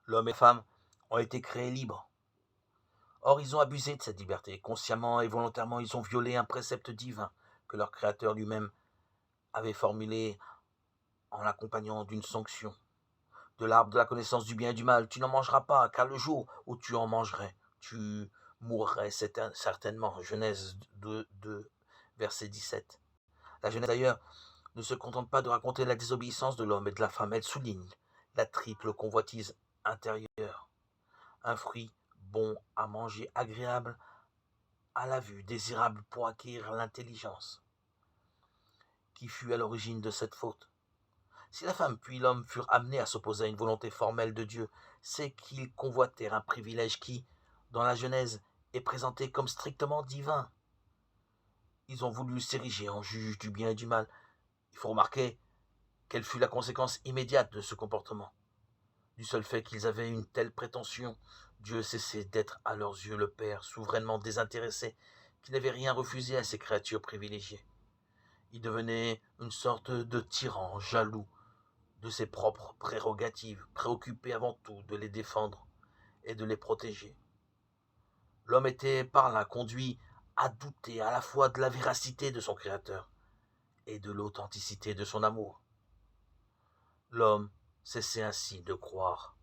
L'homme et la femme ont été créés libres. Or, ils ont abusé de cette liberté. Consciemment et volontairement, ils ont violé un précepte divin que leur Créateur lui-même avait formulé en l'accompagnant d'une sanction. De l'arbre de la connaissance du bien et du mal, tu n'en mangeras pas, car le jour où tu en mangerais, tu mourrais certainement. Genèse 2, verset 17. La Genèse d'ailleurs ne se contente pas de raconter la désobéissance de l'homme et de la femme, elle souligne la triple convoitise intérieure. Un fruit bon à manger, agréable à la vue, désirable pour acquérir l'intelligence, qui fut à l'origine de cette faute. Si la femme puis l'homme furent amenés à s'opposer à une volonté formelle de Dieu, c'est qu'ils convoitèrent un privilège qui, dans la Genèse, est présenté comme strictement divin. Ils ont voulu s'ériger en juge du bien et du mal. Il faut remarquer quelle fut la conséquence immédiate de ce comportement. Du seul fait qu'ils avaient une telle prétention, Dieu cessait d'être à leurs yeux le Père souverainement désintéressé, qui n'avait rien refusé à ses créatures privilégiées. Il devenait une sorte de tyran jaloux de ses propres prérogatives, préoccupé avant tout de les défendre et de les protéger. L'homme était par là conduit à douter à la fois de la véracité de son Créateur et de l'authenticité de son amour. L'homme cessait ainsi de croire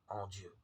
en Dieu.